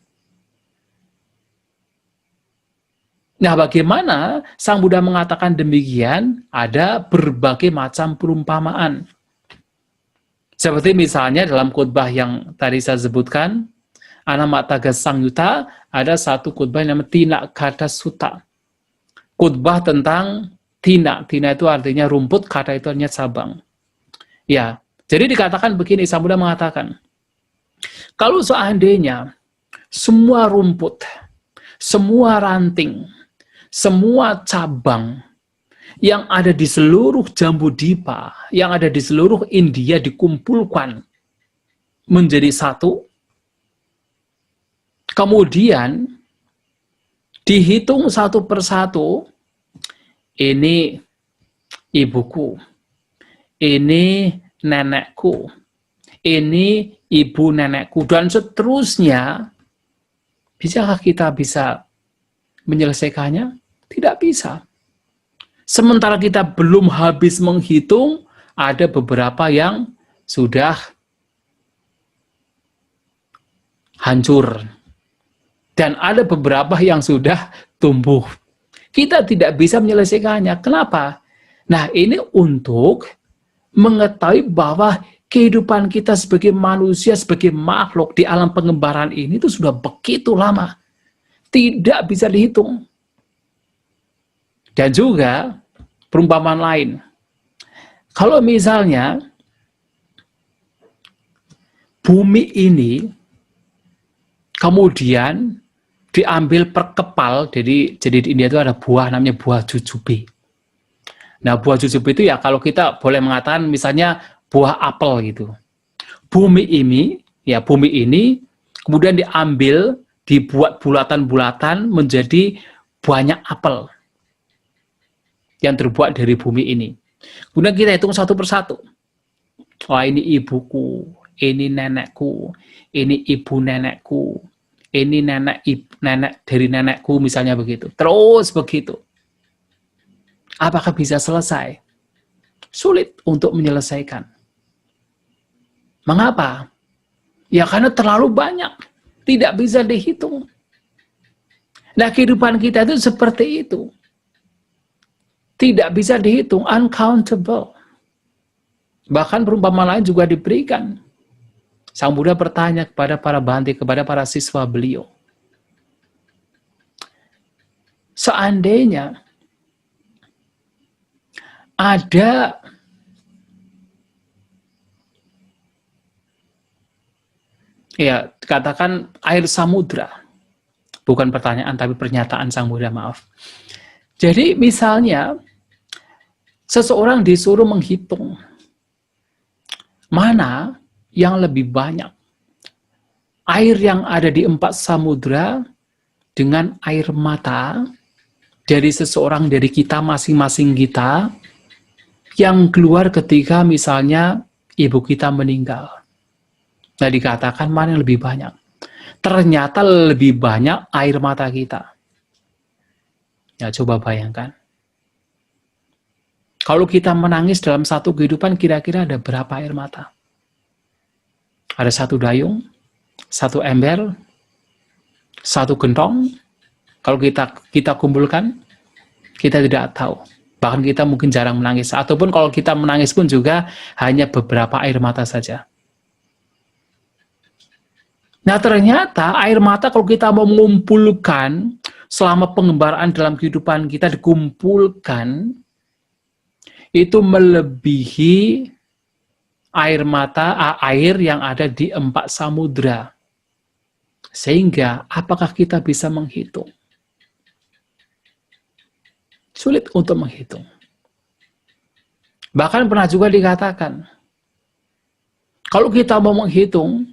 Nah, bagaimana Sang Buddha mengatakan demikian? Ada berbagai macam perumpamaan. Seperti misalnya dalam khotbah yang tadi saya sebutkan, Anamataga Sangyutta, ada satu khotbah yang namanya Tina Kata Sutta. Khotbah tentang tina. Tina itu artinya rumput, kata itu artinya cabang. Ya, jadi dikatakan begini, Sang Buddha mengatakan, kalau seandainya semua rumput, semua ranting, semua cabang yang ada di seluruh Jambudipa, yang ada di seluruh India dikumpulkan menjadi satu, kemudian dihitung satu persatu, ini ibuku, ini nenekku, ini ibu nenekku, dan seterusnya, bisakah kita bisa menyelesaikannya? Tidak bisa. Sementara kita belum habis menghitung, ada beberapa yang sudah hancur. Dan ada beberapa yang sudah tumbuh. Kita tidak bisa menyelesaikannya. Kenapa? Nah, ini untuk mengetahui bahwa kehidupan kita sebagai manusia, sebagai makhluk di alam pengembaraan ini itu sudah begitu lama. Tidak bisa dihitung. Dan juga perumpamaan lain. Kalau misalnya bumi ini kemudian diambil per kepal, jadi di India itu ada buah namanya buah jujube. Nah, buah jujube itu ya kalau kita boleh mengatakan misalnya buah apel gitu. Bumi ini kemudian diambil, dibuat bulatan-bulatan menjadi banyak apel yang terbuat dari bumi ini. Kemudian kita hitung satu persatu. Wah, ini ibuku, ini nenekku, ini ibu nenekku, ini nenek dari nenekku, misalnya begitu. Terus begitu. Apakah bisa selesai? Sulit untuk menyelesaikan. Mengapa? Ya karena terlalu banyak. Tidak bisa dihitung. Nah, kehidupan kita itu seperti itu. Tidak bisa dihitung, uncountable. Bahkan perumpamaan lain juga diberikan. Sang Buddha bertanya kepada para bhante, kepada para siswa beliau. Seandainya ada ya, katakan air samudra. Bukan pertanyaan, tapi pernyataan Sang Buddha, maaf. Jadi misalnya, seseorang disuruh menghitung mana yang lebih banyak. Air yang ada di 4 samudra dengan air mata dari seseorang, dari kita masing-masing kita, yang keluar ketika misalnya ibu kita meninggal. Nah, dikatakan mana yang lebih banyak. Ternyata lebih banyak air mata kita. Ya, coba bayangkan. Kalau kita menangis dalam satu kehidupan, kira-kira ada berapa air mata? Ada satu dayung, satu ember, satu gentong. Kalau kita kumpulkan, kita tidak tahu. Bahkan kita mungkin jarang menangis. Ataupun kalau kita menangis pun juga hanya beberapa air mata saja. Nah, ternyata air mata kalau kita mau mengumpulkan selama pengembaraan dalam kehidupan kita dikumpulkan, itu melebihi air yang ada di 4 samudra. Sehingga, apakah kita bisa menghitung? Sulit untuk menghitung. Bahkan pernah juga dikatakan, kalau kita mau menghitung,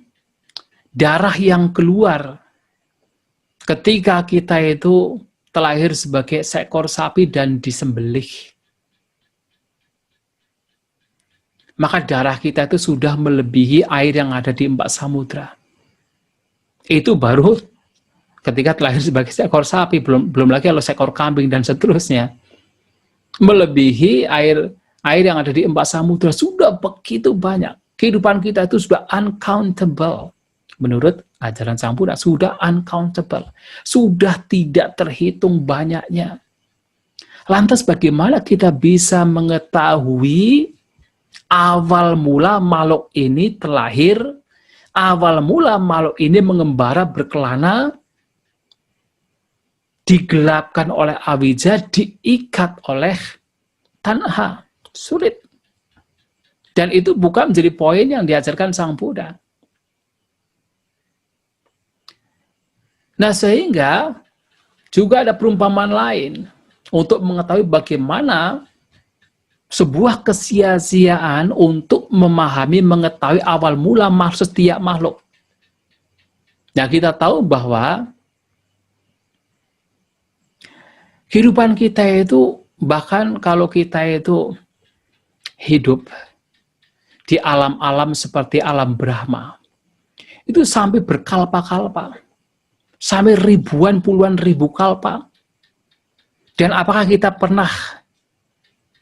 darah yang keluar ketika kita itu terlahir sebagai seekor sapi dan disembelih, maka darah kita itu sudah melebihi air yang ada di 4 samudra. Itu baru ketika terlahir sebagai seekor sapi, belum lagi kalau seekor kambing dan seterusnya. Melebihi air yang ada di 4 samudra, sudah begitu banyak. Kehidupan kita itu sudah uncountable. Menurut ajaran Sang Buddha, sudah uncountable. Sudah tidak terhitung banyaknya. Lantas bagaimana kita bisa mengetahui awal mula makhluk ini terlahir, awal mula makhluk ini mengembara berkelana, digelapkan oleh awija, diikat oleh tanha. Sulit. Dan itu bukan menjadi poin yang diajarkan Sang Buddha. Nah, sehingga juga ada perumpamaan lain untuk mengetahui bagaimana sebuah kesia-siaan untuk memahami, mengetahui awal mula setiap makhluk. Nah, kita tahu bahwa kehidupan kita itu, bahkan kalau kita itu hidup di alam-alam seperti alam Brahma, itu sampai berkalpa-kalpa, sampai ribuan, puluhan ribu kalpa. Dan apakah kita pernah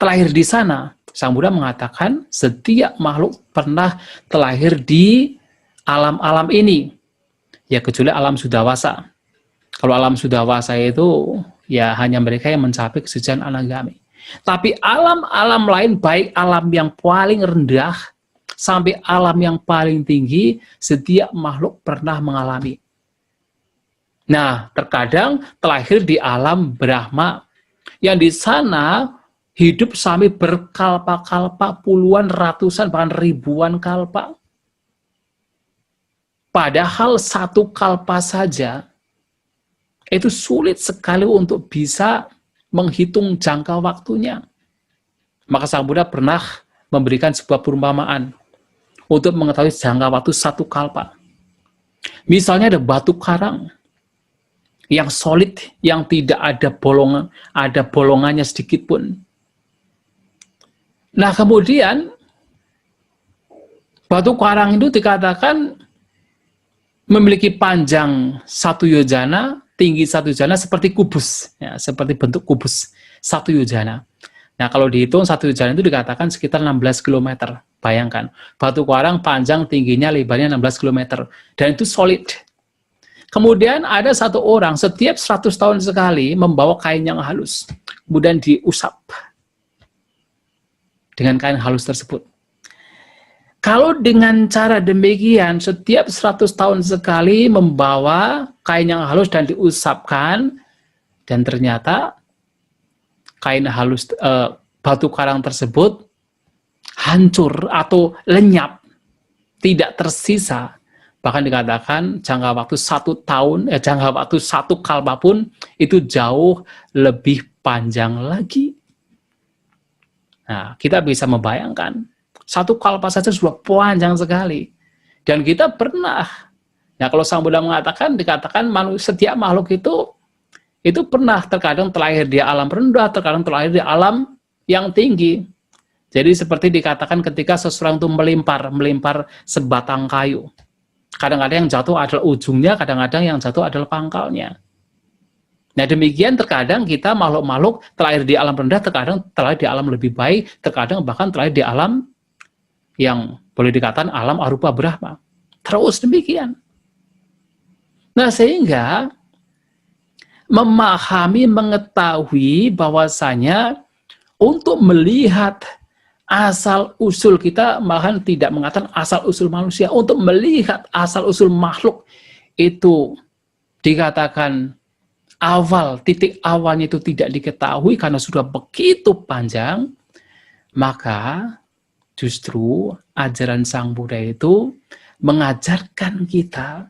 terlahir di sana? Sang Buddha mengatakan setiap makhluk pernah terlahir di alam-alam ini, ya kecuali alam Sudawasa. Kalau alam Sudawasa itu ya hanya mereka yang mencapai kesucian anagami. Tapi alam-alam lain, baik alam yang paling rendah sampai alam yang paling tinggi, setiap makhluk pernah mengalami. Nah, terkadang terlahir di alam Brahma, yang di sana hidup sampai berkalpa-kalpa, puluhan, ratusan, bahkan ribuan kalpa. Padahal satu kalpa saja itu sulit sekali untuk bisa menghitung jangka waktunya. Maka Sang Buddha pernah memberikan sebuah perumpamaan untuk mengetahui jangka waktu satu kalpa. Misalnya ada batu karang yang solid, yang tidak ada bolongannya sedikit pun. Nah, kemudian batu karang itu dikatakan memiliki panjang 1 yojana, tinggi 1 yojana, seperti kubus, ya, seperti bentuk kubus 1 yojana. Nah, kalau dihitung 1 yojana itu dikatakan sekitar 16 km. Bayangkan, batu karang panjang, tingginya, lebarnya 16 km. Dan itu solid. Kemudian ada satu orang setiap 100 tahun sekali membawa kain yang halus, kemudian diusap dengan kain halus tersebut. Kalau dengan cara demikian, setiap 100 tahun sekali membawa kain yang halus dan diusapkan, dan ternyata kain halus, batu karang tersebut hancur atau lenyap, tidak tersisa. Bahkan dikatakan jangka waktu 1 tahun, jangka waktu 1 kalpa pun itu jauh lebih panjang lagi. Nah, kita bisa membayangkan, 1 kalpa saja sudah panjang sekali. Dan kita pernah, ya kalau Sang Buddha mengatakan, dikatakan setiap makhluk itu pernah terkadang terlahir di alam rendah, terkadang terlahir di alam yang tinggi. Jadi seperti dikatakan ketika seseorang itu melempar sebatang kayu. Kadang-kadang yang jatuh adalah ujungnya, kadang-kadang yang jatuh adalah pangkalnya. Nah demikian terkadang kita makhluk-makhluk terlahir di alam rendah, terkadang terlahir di alam lebih baik, terkadang bahkan terlahir di alam yang boleh dikatakan alam arupa Brahma. Terus demikian. Nah sehingga memahami, mengetahui bahwasanya untuk melihat asal-usul kita, malahan tidak mengatakan asal-usul manusia, untuk melihat asal-usul makhluk itu dikatakan awal, titik awalnya itu tidak diketahui karena sudah begitu panjang, maka justru ajaran Sang Buddha itu mengajarkan kita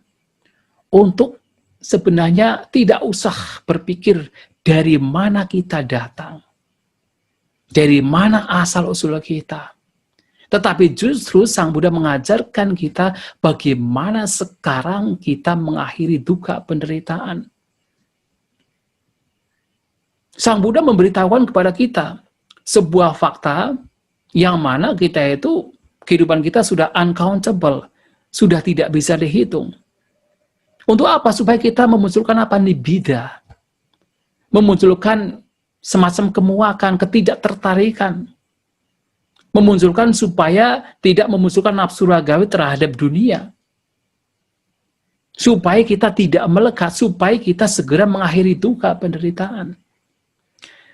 untuk sebenarnya tidak usah berpikir dari mana kita datang, dari mana asal-usul kita. Tetapi justru Sang Buddha mengajarkan kita bagaimana sekarang kita mengakhiri duka penderitaan. Sang Buddha memberitahukan kepada kita sebuah fakta yang mana kita itu, kehidupan kita sudah uncountable, sudah tidak bisa dihitung. Untuk apa? Supaya kita memunculkan apa? Nibbida. Memunculkan semacam kemuakan, ketidaktertarikan. Memunculkan supaya tidak memunculkan nafsu ragawi terhadap dunia. Supaya kita tidak melekat, supaya kita segera mengakhiri duka penderitaan.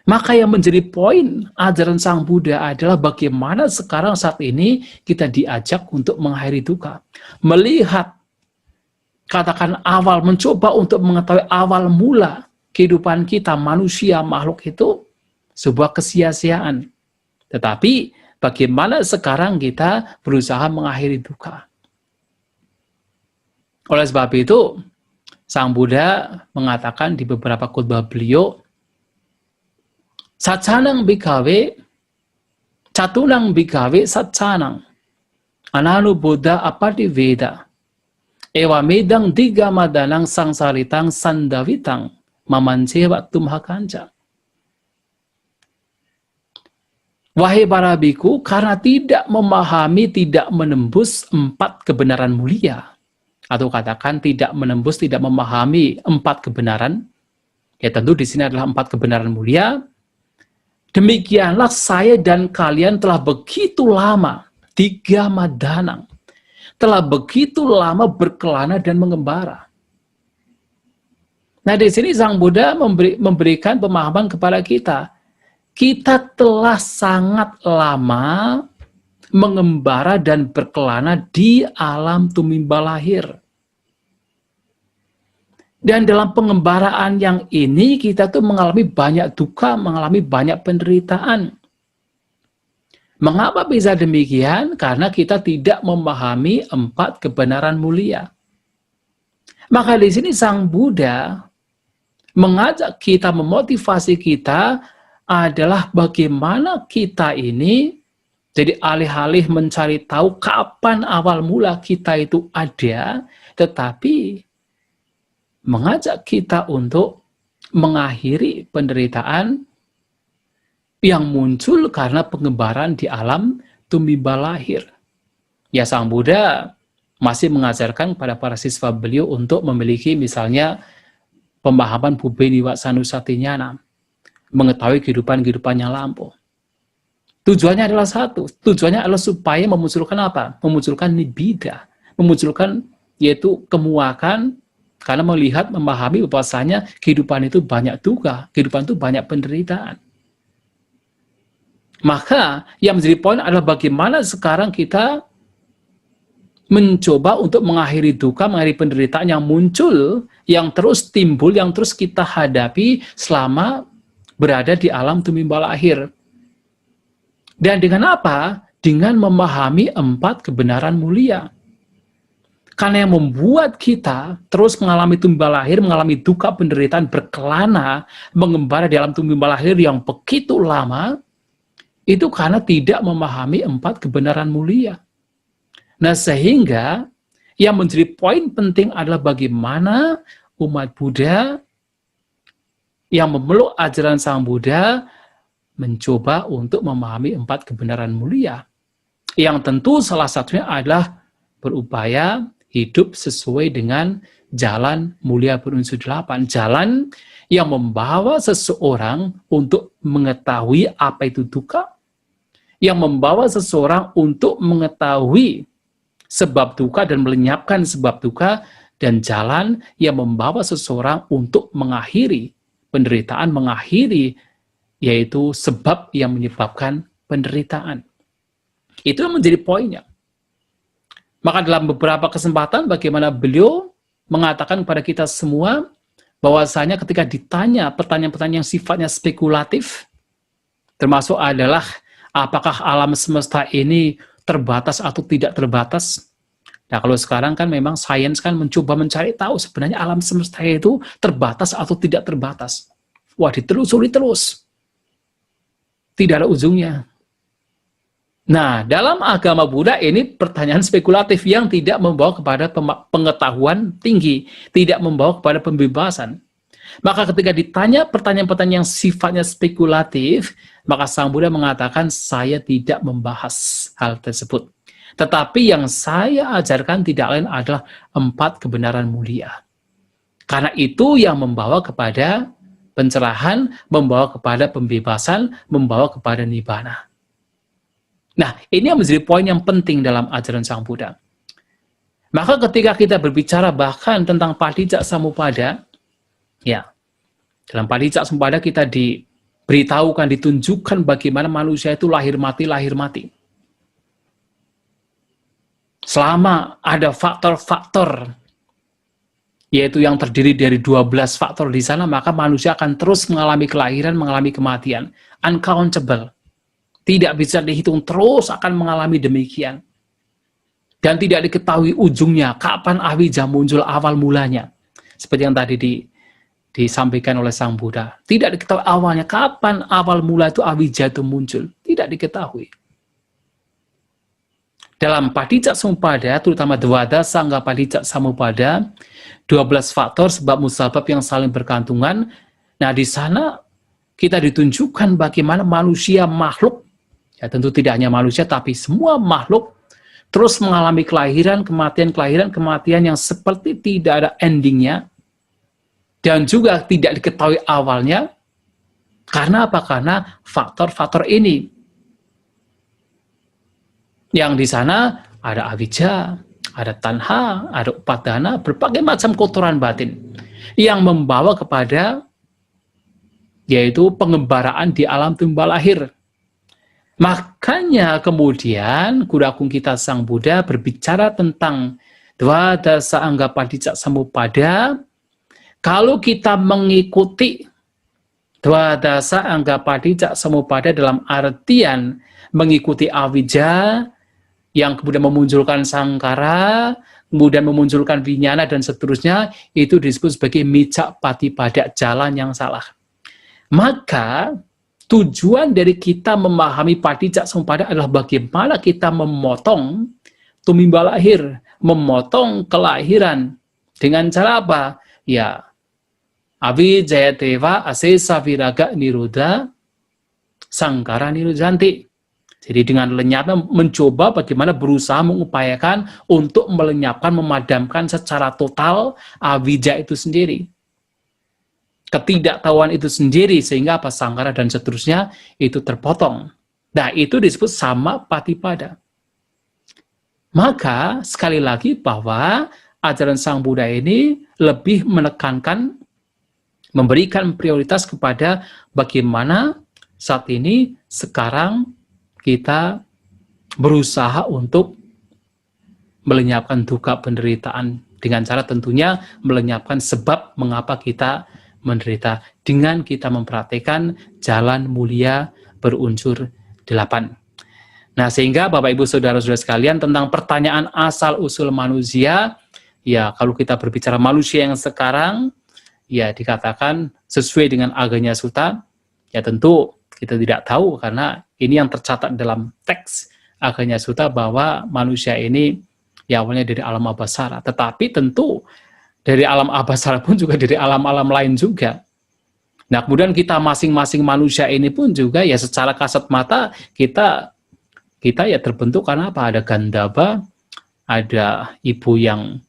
Maka yang menjadi poin ajaran Sang Buddha adalah bagaimana sekarang saat ini kita diajak untuk mengakhiri duka. Melihat, katakan awal, mencoba untuk mengetahui awal mula kehidupan kita, manusia, makhluk itu sebuah kesia-siaan. Tetapi bagaimana sekarang kita berusaha mengakhiri duka. Oleh sebab itu, Sang Buddha mengatakan di beberapa khotbah beliau, Satsanang bhikkhave, catunang bhikkhave satsanang, ananu buddha apati veda, ewa medang diga madanang sangsaritang sandavitang, mamancewa tumhakanca. Wahai para biku, karena tidak memahami, tidak menembus 4 kebenaran mulia, atau katakan tidak menembus, tidak memahami 4 kebenaran, ya tentu di sini adalah 4 kebenaran mulia. Demikianlah saya dan kalian telah begitu lama, 3 madanang, telah begitu lama berkelana dan mengembara. Nah di sini Sang Buddha memberikan pemahaman kepada kita. Kita telah sangat lama mengembara dan berkelana di alam tumimba lahir. Dan dalam pengembaraan yang ini kita tuh mengalami banyak duka, mengalami banyak penderitaan. Mengapa bisa demikian? Karena kita tidak memahami 4 kebenaran mulia. Maka di sini Sang Buddha mengajak kita, memotivasi kita adalah bagaimana kita ini jadi alih-alih mencari tahu kapan awal mula kita itu ada, tetapi mengajak kita untuk mengakhiri penderitaan yang muncul karena pengembaraan di alam tumimba lahir. Ya Sang Buddha masih mengajarkan pada para siswa beliau untuk memiliki misalnya pemahaman Bubbe Niwa Sanusatinyana, mengetahui kehidupan-kehidupan yang lampau. Tujuannya adalah satu, tujuannya adalah supaya memunculkan apa? Memunculkan nibbida, memunculkan yaitu kemuakan, karena melihat, memahami bahwasanya kehidupan itu banyak duka, kehidupan itu banyak penderitaan. Maka yang menjadi poin adalah bagaimana sekarang kita mencoba untuk mengakhiri duka, mengakhiri penderitaan yang muncul, yang terus timbul, yang terus kita hadapi selama berada di alam tumimba lahir. Dan dengan apa? Dengan memahami 4 kebenaran mulia. Karena yang membuat kita terus mengalami tumimba lahir, mengalami duka, penderitaan, berkelana, mengembara di alam tumimba lahir yang begitu lama, itu karena tidak memahami 4 kebenaran mulia. Nah, sehingga yang menjadi poin penting adalah bagaimana umat Buddha yang memeluk ajaran Sang Buddha mencoba untuk memahami 4 kebenaran mulia. Yang tentu salah satunya adalah berupaya hidup sesuai dengan jalan mulia berunsur 8. Jalan yang membawa seseorang untuk mengetahui apa itu duka, yang membawa seseorang untuk mengetahui sebab duka dan melenyapkan sebab duka, dan jalan yang membawa seseorang untuk mengakhiri penderitaan, mengakhiri yaitu sebab yang menyebabkan penderitaan. Itu yang menjadi poinnya. Maka dalam beberapa kesempatan bagaimana beliau mengatakan kepada kita semua bahwasanya ketika ditanya pertanyaan-pertanyaan yang sifatnya spekulatif, termasuk adalah apakah alam semesta ini terbatas atau tidak terbatas. Nah, kalau sekarang kan memang sains kan mencoba mencari tahu sebenarnya alam semesta itu terbatas atau tidak terbatas. Wah, ditelusuri terus. Tidak ada ujungnya. Nah, dalam agama Buddha ini pertanyaan spekulatif yang tidak membawa kepada pengetahuan tinggi, tidak membawa kepada pembebasan. Maka ketika ditanya pertanyaan-pertanyaan yang sifatnya spekulatif, maka Sang Buddha mengatakan, saya tidak membahas hal tersebut. Tetapi yang saya ajarkan tidak lain adalah 4 kebenaran mulia. Karena itu yang membawa kepada pencerahan, membawa kepada pembebasan, membawa kepada nibbana. Nah, ini yang menjadi poin yang penting dalam ajaran Sang Buddha. Maka ketika kita berbicara bahkan tentang Paticca Samuppada, ya, dalam Paticca Samuppada kita diberitahukan, ditunjukkan bagaimana manusia itu lahir mati. Selama ada faktor-faktor, yaitu yang terdiri dari 12 faktor di sana, maka manusia akan terus mengalami kelahiran, mengalami kematian. Uncountable. Tidak bisa dihitung, terus akan mengalami demikian. Dan tidak diketahui ujungnya, kapan awija muncul awal mulanya. Seperti yang tadi disampaikan oleh Sang Buddha. Tidak diketahui awalnya, kapan awal mula itu awija itu muncul. Tidak diketahui. Dalam Paticca Samuppada, terutama Dwada Sangga Paticca Samuppada, 12 faktor sebab musabab yang saling bergantungan. Nah, di sana kita ditunjukkan bagaimana manusia makhluk, ya tentu tidak hanya manusia, tapi semua makhluk terus mengalami kelahiran, kematian yang seperti tidak ada endingnya, dan juga tidak diketahui awalnya. Karena apa? Karena faktor-faktor ini. Yang di sana ada avijja, ada tanha, ada upadana, berbagai macam kotoran batin yang membawa kepada yaitu pengembaraan di alam timbal lahir. Makanya kemudian Guru Agung kita Sang Buddha berbicara tentang Dwadasa Angga Paticca Samuppada. Kalau kita mengikuti Dwadasa Angga Paticca Samuppada dalam artian mengikuti avijja, yang kemudian memunculkan sangkara, kemudian memunculkan vinyana, dan seterusnya, itu disebut sebagai micca patipada, jalan yang salah. Maka, tujuan dari kita memahami Paticca Samuppada adalah bagaimana kita memotong tumimba lahir, memotong kelahiran. Dengan cara apa? Ya, avijjaya teva asesa viraga nirodha sangkara nirodhanti. Jadi dengan lenyapnya mencoba bagaimana berusaha mengupayakan untuk melenyapkan, memadamkan secara total avijja itu sendiri. Ketidaktahuan itu sendiri, sehingga apa? Sangkara dan seterusnya itu terpotong. Nah, itu disebut sama patipada. Maka, sekali lagi bahwa ajaran Sang Buddha ini lebih menekankan, memberikan prioritas kepada bagaimana saat ini, sekarang, kita berusaha untuk melenyapkan duka penderitaan dengan cara tentunya melenyapkan sebab mengapa kita menderita dengan kita memperhatikan jalan mulia berunsur 8. Nah, sehingga Bapak Ibu Saudara-saudara sekalian tentang pertanyaan asal-usul manusia, ya kalau kita berbicara manusia yang sekarang, ya dikatakan sesuai dengan Aganya Sutta, ya tentu kita tidak tahu karena ini yang tercatat dalam teks Aganya Sutta bahwa manusia ini ya awalnya dari alam abhasara, tetapi tentu dari alam abhasara pun juga dari alam-alam lain juga. Nah, kemudian kita masing-masing manusia ini pun juga ya secara kasat mata kita ya terbentuk karena apa? Ada Gandhaba, ada ibu yang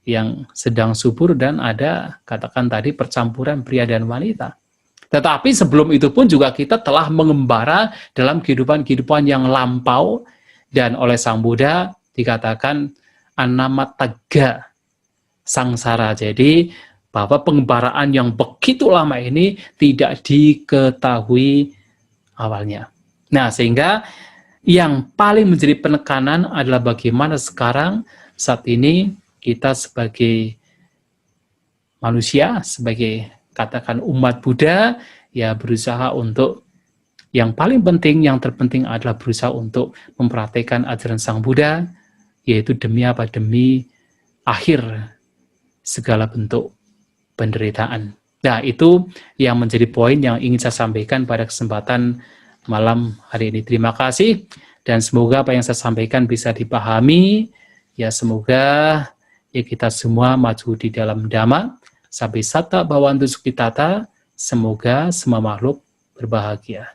yang sedang subur dan ada, katakan tadi, percampuran pria dan wanita. Tetapi sebelum itu pun juga kita telah mengembara dalam kehidupan-kehidupan yang lampau, dan oleh Sang Buddha dikatakan anamataga, sangsara. Jadi bahwa pengembaraan yang begitu lama ini tidak diketahui awalnya. Nah, sehingga yang paling menjadi penekanan adalah bagaimana sekarang, saat ini, kita sebagai manusia, sebagai katakan umat Buddha, ya berusaha untuk, yang paling penting, yang terpenting adalah berusaha untuk mempraktikkan ajaran Sang Buddha, yaitu demi apa? Demi akhir segala bentuk penderitaan. Nah, itu yang menjadi poin yang ingin saya sampaikan pada kesempatan malam hari ini. Terima kasih, dan semoga apa yang saya sampaikan bisa dipahami. Ya, semoga ya kita semua maju di dalam Dhamma, sampai satta bhavantu sukhitata, semoga semua makhluk berbahagia.